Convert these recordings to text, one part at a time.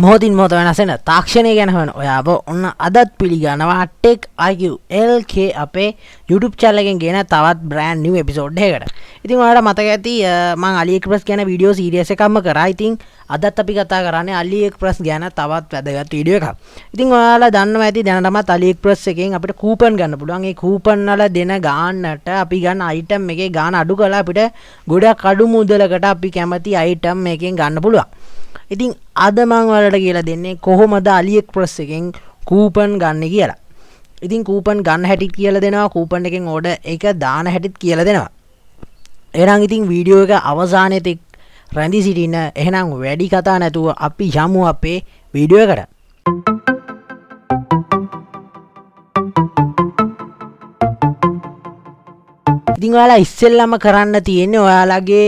මොහොතින් මොහොත වෙනස් වෙන තාක්ෂණය ගැන හොයන ඔයාව ඔන්න අදත් පිළිගන්නවා TechiQ LK අපේ YouTube channel එකෙන් ගෙන තවත් brand new episode එකකට. ඉතින් ඔයාලට මතක ඇති මම AliExpress ගැන වීඩියෝ සීරීස් එකක්ම කරා. ඉතින් අදත් අපි කතා කරන්නේ AliExpress ගැන තවත් වැදගත් වීඩියෝ එකක්. ඉතින් ඔයාලා දන්නවා ඇති දැනටමත් AliExpress එකෙන් අපිට කූපන් ගන්න පුළුවන්. ඒ කූපන් වල දෙන ගානට අපි ගන්න item එකේ ගාන අඩු කරලා අපිට ගොඩක් අඩු මුදලකට අපි කැමති item එකෙන් ගන්න පුළුවන්. ඉතින් අද මම ඔයාලට කියලා දෙන්නේ කොහොමද AliExpress එකෙන් කූපන් ගන්න කියලා. ඉතින් කූපන් ගන්න හැටි කියලා දෙනවා, කූපන් එකෙන් ඕඩර් එක දාන හැටිත් කියලා දෙනවා. එහෙනම් ඉතින් වීඩියෝ එක අවසානයේ තෙක් රැඳී සිටින්න. එහෙනම් වැඩි කතා නැතුව අපි යමු අපේ වීඩියෝ එකට. ඉතින් ඔයාලා ඉස්සෙල්ලාම කරන්න තියෙන්නේ ඔයාලගේ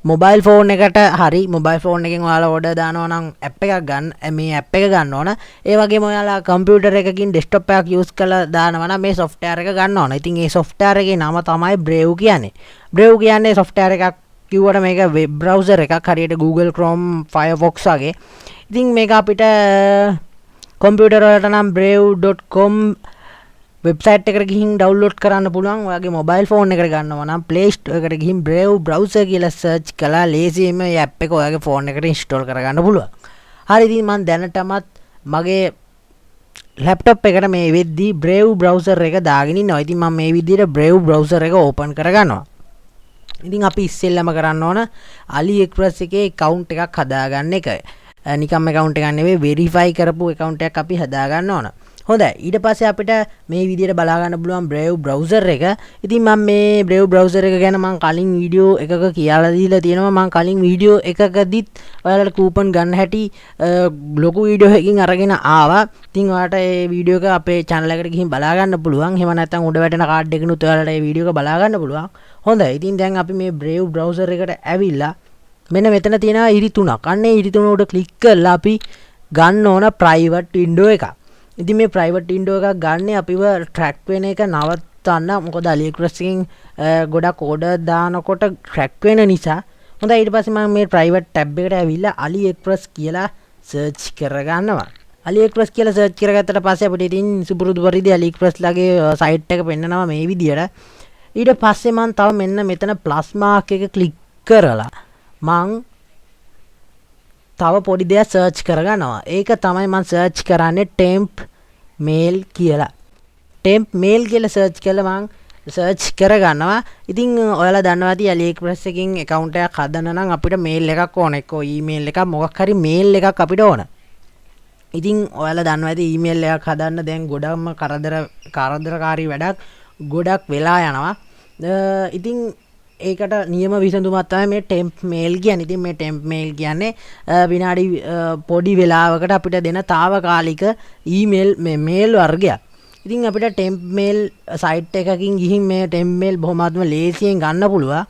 මොබයිල් ෆෝන් එකට හරි මොබයිල් ෆෝන් එකෙන් ඔයාලා ඕඩර් දානවා නම් ඇප් එකක් ගන්න මේ ඇප් එක ගන්න ඕන. ඒ වගේම ඔයාලා කම්පියුටර් එකකින් ඩෙස්ක්ටොප් එකක් යූස් කරලා දානවා නම් මේ software එක ගන්න ඕන. ඉතින් මේ software එකේ නම තමයි Brave කියන්නේ. Brave කියන්නේ software එකක් කිව්වට මේක web browser එකක් හරියට Google Chrome Firefox වගේ. ඉතින් මේක අපිට කම්පියුටර් වලට නම් brave.com වෙබ්සයිට් එකට ගිහින් ඩවුන්ලෝඩ් කරන්න පුළුවන්. ඔයාගේ මොබයිල් ෆෝන් එකට ගන්නවා නම් Play Store එකට ගිහින් Brave browser කියලා සර්ච් කළා ලේසියෙන්ම මේ ඇප් එක ඔයාගේ ෆෝන් එකට ඉන්ස්ටෝල් කරගන්න පුළුවන්. හරි ඉතින් මම දැනටමත් මගේ ලැප්ටොප් එකට මේ වෙද්දී Brave browser එක දාගෙන ඉන්නවා. ඉතින් මම මේ විදිහට Brave browser එක ඕපන් කරගන්නවා. ඉතින් අපි ඉස්සෙල්ලාම කරන්න ඕන AliExpress එකේ account එකක් හදාගන්න එක. නිකම් account එකක් නෙවෙයි verify කරපු account එකක් අපි හදාගන්න ඕන. හොඳයි ඊට පස්සේ අපිට මේ විදිහට බලා ගන්න පුළුවන් Brave browser එක. ඉතින් මම මේ Brave browser එක ගැන මම කලින් වීඩියෝ එකක කියලා දීලා තියෙනවා. මම කලින් වීඩියෝ එකකදීත් ඔයාලට කූපන් ගන්න හැටි ලොකු වීඩියෝ එකකින් අරගෙන ආවා. ඉතින් ඔයාලට මේ වීඩියෝ එක අපේ channel එකට ගිහින් බලා ගන්න පුළුවන්. එහෙම නැත්නම් උඩ වැටෙන කාඩ් එකකිනුත් ඔයාලට මේ වීඩියෝ එක බලා ගන්න පුළුවන්. හොඳයි ඉතින් දැන් අපි මේ Brave browser එකට ඇවිල්ලා මෙන්න මෙතන තියෙනවා ඉරි තුනක්. අන්න ඒ ඉරි තුන උඩ ක්ලික් කරලා අපි ගන්න ඕන private window එකක්. ඉතින් මේ private window එකක් ගන්න අපිව track වෙන එක නවත්තන්න. මොකද AliExpress එකෙන් ගොඩක් order දානකොට track වෙන නිසා. හොඳයි ඊට පස්සේ මම මේ private tab එකට ඇවිල්ලා AliExpress කියලා search කරගන්නවා. AliExpress කියලා search කරගත්තට පස්සේ අපිට ඉතින් සුපුරුදු පරිදි AliExpress ලගේ site එක පෙන්නනවා මේ විදියට. ඊට පස්සේ මම තව මෙන්න මෙතන plus mark එක click කරලා මං තව පොඩි දෙයක් සර්ච් කරගන්නවා. ඒක තමයි මම සර්ච් කරන්නේ temp mail කියලා. temp mail කියලා සර්ච් කළා මම සර්ච් කරගන්නවා. ඉතින් ඔයාලා දන්නවා ඇති AliExpress එකකින් account එකක් හදන්න නම් අපිට mail එකක් ඕන. එක්කෝ email එකක් මොකක් හරි mail එකක් අපිට ඕන. ඉතින් ඔයාලා දන්නවා ඇති email එකක් හදන්න දැන් ගොඩක්ම කරදරකාරී වැඩක් ගොඩක් වෙලා යනවා. ඉතින් ඒකට නියම විසඳුමක් තමයි මේ temp mail කියන්නේ. ඉතින් මේ temp mail කියන්නේ විනාඩි පොඩි වෙලාවකට අපිට දෙන తాවකාලික email මේ mail වර්ගයක්. ඉතින් අපිට temp mail site එකකින් ගිහින් මේ temp mail බොහොමත්ම ලේසියෙන් ගන්න පුළුවන්.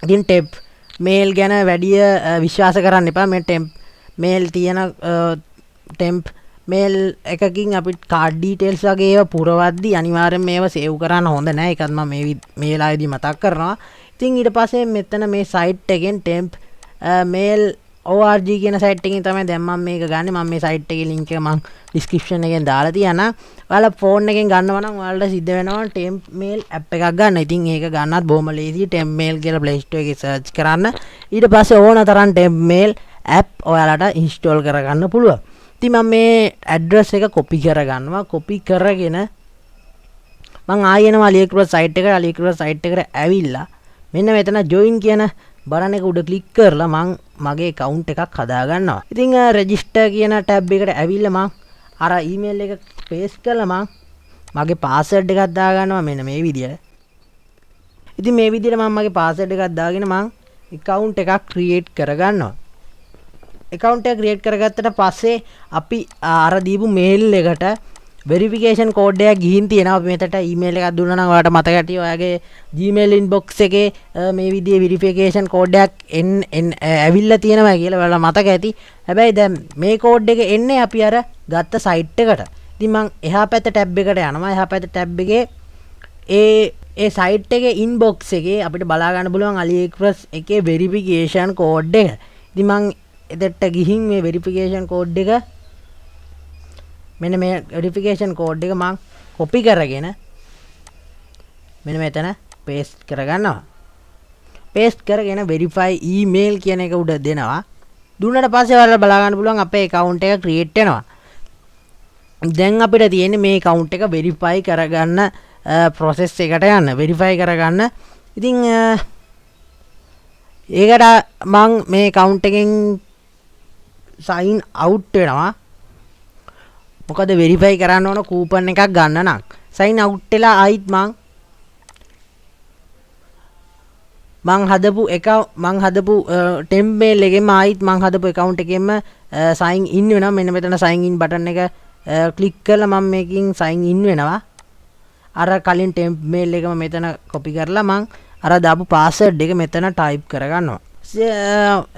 ඉතින් temp mail ගැන වැඩි විශ්වාස කරන්න එපා. මේ temp mail තියෙන temp mail එකකින් අපිට card details වගේ ඒවා පුරවද්දි අනිවාර්යෙන් මේවා save කරන්න හොඳ නැහැ. ඒකත් මම මේ වෙලාවේදී මතක් කරනවා. ඉතින් ඊට පස්සේ මෙතන මේ site එකෙන් temp mail org කියන site එකෙන් තමයි දැන් මම මේක ගන්නෙ. මම මේ site එකේ link එක මම description එකෙන් දාලා තියනවා. ඔයාලා phone එකෙන් ගන්නවා නම් ඔයාලට සිද්ධ වෙනවා temp mail app එකක් ගන්න. ඉතින් ඒක ගන්නත් බොහොම ලේසියි. temp mail කියලා Play Store එකේ search කරන්න. ඊට පස්සේ ඕන තරම් temp mail app ඔයාලට install කරගන්න පුළුවන්. ඉතින් මම මේ ඇඩ්‍රස් එක කොපි කරගන්නවා. කොපි කරගෙන මම ආයෙනවා AliExpress site එකට. AliExpress site එකට ඇවිල්ලා මෙන්න මෙතන join කියන බටන් එක උඩ ක්ලික් කරලා මම මගේ account එකක් හදා ගන්නවා. ඉතින් register කියන tab එකට ඇවිල්ලා මම අර email එක paste කරලා මම මගේ password එකක් දා ගන්නවා මෙන්න මේ විදියට. ඉතින් මේ විදියට මම මගේ password එකක් දාගෙන මම account එකක් create කරගන්නවා. account එක create කරගත්තට පස්සේ අපි අර දීපු mail එකට verification code එකක් ගිහින් තියෙනවා. අපි මෙතට email එකක් දුන්නා නම් ඔයාලට මතක ඇති ඔයාගේ Gmail inbox එකේ මේ විදිහේ verification code එකක් ඇවිල්ලා තියෙනවා කියලා ඔයාලට මතක ඇති. හැබැයි දැන් මේ code එක එන්නේ අපි අර ගත්ත site එකට. ඉතින් මම එහා පැත්ත tab එකට යනවා. එහා පැත්ත tab එකේ ඒ site එකේ inbox එකේ අපිට බලා ගන්න පුළුවන් AliExpress එකේ verification code එක. ඉතින් මම එතෙට ගිහින් මේ වෙරිෆිකේෂන් කෝඩ් එක මෙන්න මේ වෙරිෆිකේෂන් කෝඩ් එක මම කොපි කරගෙන මෙන්න මෙතන පේස්ට් කරගන්නවා. පේස්ට් කරගෙන verify email කියන එක උඩ දෙනවා. දුන්නට පස්සේ ඔයාලා බලා ගන්න පුළුවන් අපේ account එක create වෙනවා. දැන් අපිට තියෙන්නේ මේ account එක verify කරගන්න process එකට යන්න. verify කරගන්න. ඉතින් ඒකට මම මේ account එකෙන් sign out වෙනවා. මොකද verify කරන්න ඕන coupon එකක් ගන්න නම් sign out වෙලා ආයිත් මං හදපු temp mail එකෙම ආයිත් මං හදපු account එකෙම sign in වෙනවා. මෙන්න මෙතන sign in button එක click කරලා මම මේකෙන් sign in වෙනවා. අර කලින් temp mail එකම මෙතන copy කරලා මං අර දාපු password එක මෙතන type කරගන්නවා.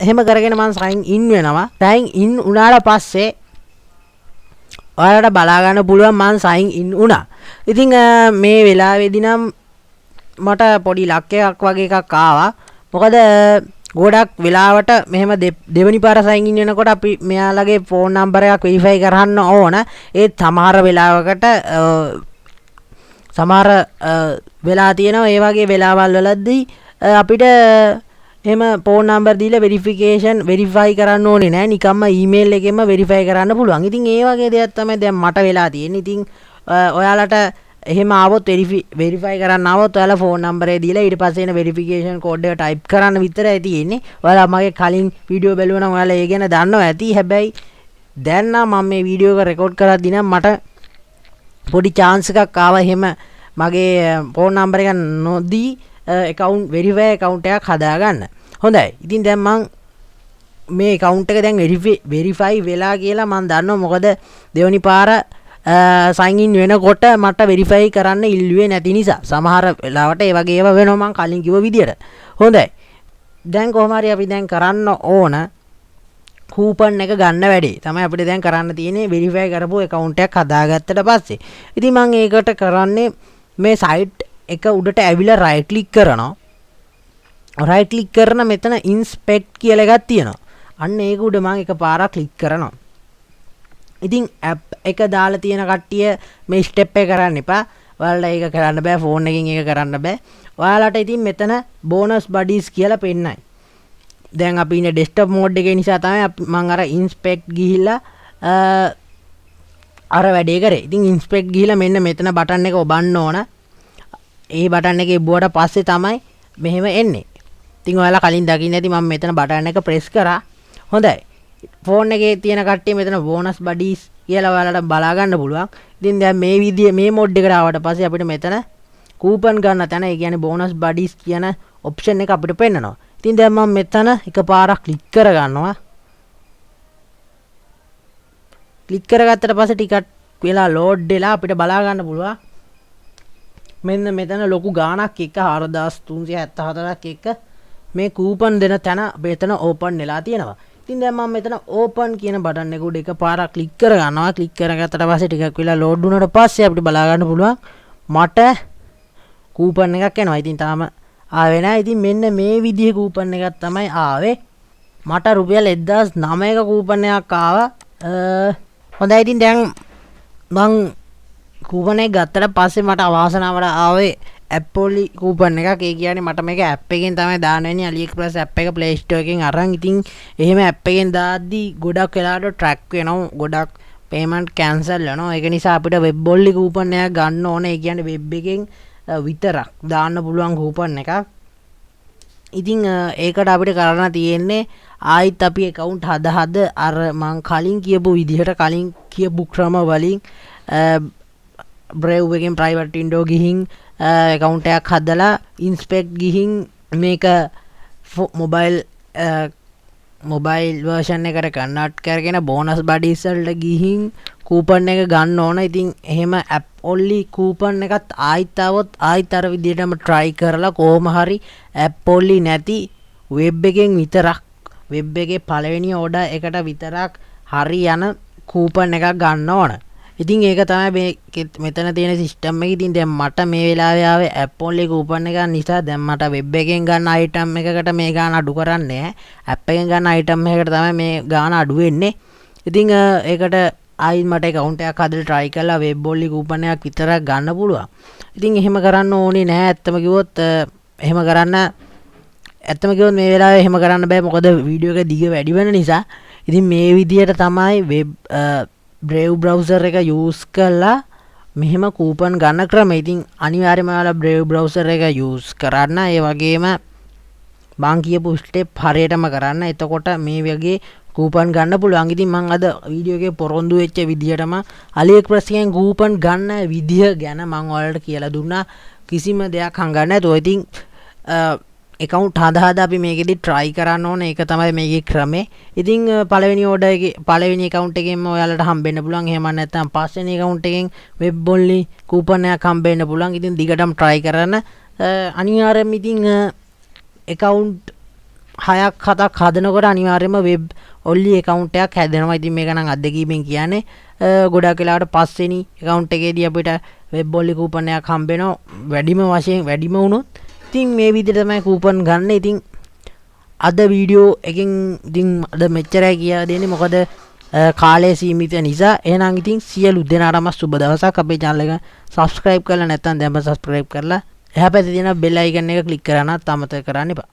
එහෙම කරගෙන මං sign in වෙනවා. sign in වුණාට පස්සේ ඔයාලට බලා ගන්න පුළුවන් මං sign in වුණා. ඉතින් මේ වෙලාවේදී නම් මට පොඩි ලක් එකක් වගේ එකක් ආවා. මොකද ගොඩක් වෙලාවට මෙහෙම දෙවෙනි පාර sign in වෙනකොට අපි මෙයාලගේ phone number එකක් verify කරන්න ඕන. ඒත් සමහර වෙලාවකට සමහර වෙලා තියෙනවා ඒ වගේ වෙලාවල් වලදී අපිට එහෙම phone number දීලා verify කරන්න ඕනේ නෑ. නිකම්ම email එකෙන්ම verify කරන්න පුළුවන්. ඉතින් ඒ වගේ දෙයක් තමයි දැන් මට වෙලා තියෙන්නේ. ඉතින් ඔයාලට එහෙම ආවොත් verify කරන්න ආවොත් ඔයාලා phone number එක දීලා ඊට පස්සේ එන verification code එක type කරන්න විතරයි තියෙන්නේ. ඔයාලා මගේ කලින් වීඩියෝ බැලුවා නම් ඔයාලා ඒ ගැන දන්නවා ඇති. හැබැයි දැන් නම් මම මේ වීඩියෝ එක රෙකෝඩ් කරද්දී නම් මට පොඩි chance එකක් ආවා එහෙම මගේ phone number එක නොදී account verify account එකක් හදාගන්න. හොඳයි. ඉතින් දැන් මම මේ account එක දැන් verify වෙලා කියලා මම දන්නවා. මොකද දෙවෙනි පාර sign in වෙනකොට මට verify කරන්න ඉල්ලුවේ නැති නිසා. සමහර වෙලාවට ඒ වගේ ඒවා වෙනවා මම කලින් කිව්ව විදියට. හොඳයි. දැන් කොහොම හරි අපි දැන් කරන්න ඕන coupon එක ගන්න වැඩේ. තමයි අපිට දැන් කරන්න තියෙන්නේ verify කරපු account එකක් හදාගත්තට පස්සේ. ඉතින් මම ඒකට කරන්නේ මේ site එක උඩට ඇවිල්ලා right click කරනවා. right click කරන මෙතන inspect කියලා එකක් තියෙනවා. අන්න ඒක උඩ මම එකපාරක් click කරනවා. ඉතින් app එක දාලා තියෙන කට්ටිය මේ step එක කරන්න එපා. ඔයාලට ඒක කරන්න බෑ. phone එකකින් ඒක කරන්න බෑ. ඔයාලට ඉතින් මෙතන bonus buddies කියලා පෙන්නයි. දැන් අපි ඉන්නේ desktop mode එකේ නිසා තමයි මම අර inspect ගිහිල්ලා අර වැඩේ කරේ. ඉතින් inspect ගිහිල්ලා මෙන්න මෙතන බටන් එක ඔබන්න ඕන. ඒ බටන් එකේ බුවට පස්සේ තමයි මෙහෙම එන්නේ. ඉතින් ඔයාලා කලින් දකින්න ඇති මම මෙතන බටන් එක press කරා. හොඳයි. phone එකේ තියෙන කට්ටිය මෙතන bonus buddies කියලා ඔයාලට බලා ගන්න පුළුවන්. ඉතින් දැන් මේ විදිය මේ mod එකට ආවට පස්සේ අපිට මෙතන coupon ගන්න තැන ඒ කියන්නේ bonus buddies කියන option එක අපිට පෙන්නනවා. ඉතින් දැන් මම මෙතන එකපාරක් click කර ගන්නවා. click කරගත්තට පස්සේ ටිකක් වෙලා load වෙලා අපිට බලා ගන්න පුළුවන්. මෙන්න මෙතන ලොකු ගාණක් එක 4374ක් එක මේ coupon දෙන තැන මෙතන open වෙලා තියෙනවා. ඉතින් දැන් මම මෙතන open කියන බටන් එක උඩ එකපාරක් click කර ගන්නවා. click කරගත්තට පස්සේ ටිකක් වෙලා load වුණාට පස්සේ අපිට බලා ගන්න පුළුවන් මට coupon එකක් එනවා. ඉතින් තාම ආවේ නැහැ. ඉතින් මෙන්න මේ විදිහේ coupon එකක් තමයි ආවේ. මට රුපියල් 1009ක coupon එකක් ආවා. හොඳයි. ඉතින් දැන් මං coupon එක ගත්තට පස්සේ මට අවාසනාවට ආවේ app only coupon එකක්. ඒ කියන්නේ මට මේක app එකෙන් තමයි දාන්න වෙන්නේ. Aliexpress app එක Play Store එකෙන් අරන්. ඉතින් එහෙම app එකෙන් දාද්දි ගොඩක් වෙලාවට track වෙනවා. ගොඩක් payment cancel වෙනවා. ඒක නිසා අපිට web only coupon එකක් ගන්න ඕනේ. ඒ කියන්නේ web එකෙන් විතරක් දාන්න පුළුවන් coupon එකක්. ඉතින් ඒකට අපිට කරන්න තියෙන්නේ ආයිත් අපි account හද අර මං කලින් කියපු විදිහට කලින් කියපු ක්‍රම වලින් browse එකෙන් private window ගිහින් account එකක් හදලා inspect ගිහින් මේක mobile version එකට convert කරගෙන bonus buddies වලට ගිහින් coupon එක ගන්න ඕන. ඉතින් එහෙම app only coupon එකත් ආයිත් આવොත් ආයිත් අර විදිහටම try කරලා කොහොම හරි app only නැති web එකෙන් විතරක් web එකේ පළවෙනි order එකට විතරක් හරි යන coupon එකක් ගන්න ඕන. ඉතින් ඒක තමයි මේ මෙතන තියෙන සිස්ටම් එක. ඉතින් දැන් මට මේ වෙලාවේ ආවේ app only coupon එක නිසා දැන් මට web එකෙන් ගන්න item එකකට මේ ගාන අඩු කරන්නේ නැහැ. app එකෙන් ගන්න item එකකට තමයි මේ ගාන අඩු වෙන්නේ. ඉතින් ඒකට ආයි මට account එකක් හදලා try කරලා web only coupon එකක් විතරක් ගන්න පුළුවන්. ඉතින් එහෙම කරන්න ඕනේ නැහැ. ඇත්තම කිව්වොත් එහෙම කරන්න ඇත්තම කිව්වොත් මේ වෙලාවේ එහෙම කරන්න බෑ. මොකද වීඩියෝ එක දිග වැඩි වෙන නිසා. ඉතින් මේ විදියට තමයි web Brave browser එක use කරලා මෙහෙම coupon ගන්න ක්‍රම. ඉතින් අනිවාර්යයෙන්ම ඔයාලා Brave browser එක use කරන්න. ඒ වගේම මං කියපු step හරියටම කරන්න. එතකොට මේ වගේ coupon ගන්න පුළුවන්. ඉතින් මං අද වීඩියෝ එකේ පොරොන්දු වෙච්ච විදියටම AliExpress එකෙන් coupon ගන්න විදිය ගැන මං ඔයාලට කියලා දුන්නා. කිසිම දෙයක් හංගන්න නැතුව. ඉතින් account හදා අපි මේකෙදි try කරන්න ඕනේ. ඒක තමයි මේකේ ක්‍රමය. ඉතින් පළවෙනි order එකේ පළවෙනි account එකෙන්ම ඔයාලට හම්බෙන්න පුළුවන්. එහෙම නැත්නම් පස්වෙනි account එකෙන් web only coupon එකක් හම්බෙන්න පුළුවන්. ඉතින් දිගටම try කරන්න. අනිවාර්යයෙන්ම ඉතින් account 6ක් 7ක් හදනකොට අනිවාර්යයෙන්ම web only account එකක් හැදෙනවා. ඉතින් මේක නම් අත්දැකීමෙන් කියන්නේ. ගොඩක් වෙලාවට පස්වෙනි account එකේදී අපිට web only coupon එකක් හම්බෙනවා. වැඩිම වුණොත් ඉතින් මේ විදිහට තමයි coupon ගන්න. ඉතින් අද වීඩියෝ එකෙන් ඉතින් අද මෙච්චරයි කියලා දෙන්නේ. මොකද කාලය සීමිත නිසා. එහෙනම් ඉතින් සියලු දෙනාටම සුබ දවසක්. අපේ channel එක subscribe කරලා නැත්නම් දැන්ම subscribe කරලා එහා පැත්තේ තියෙන bell icon එක click කරන්නත් අමතක කරන්න එපා.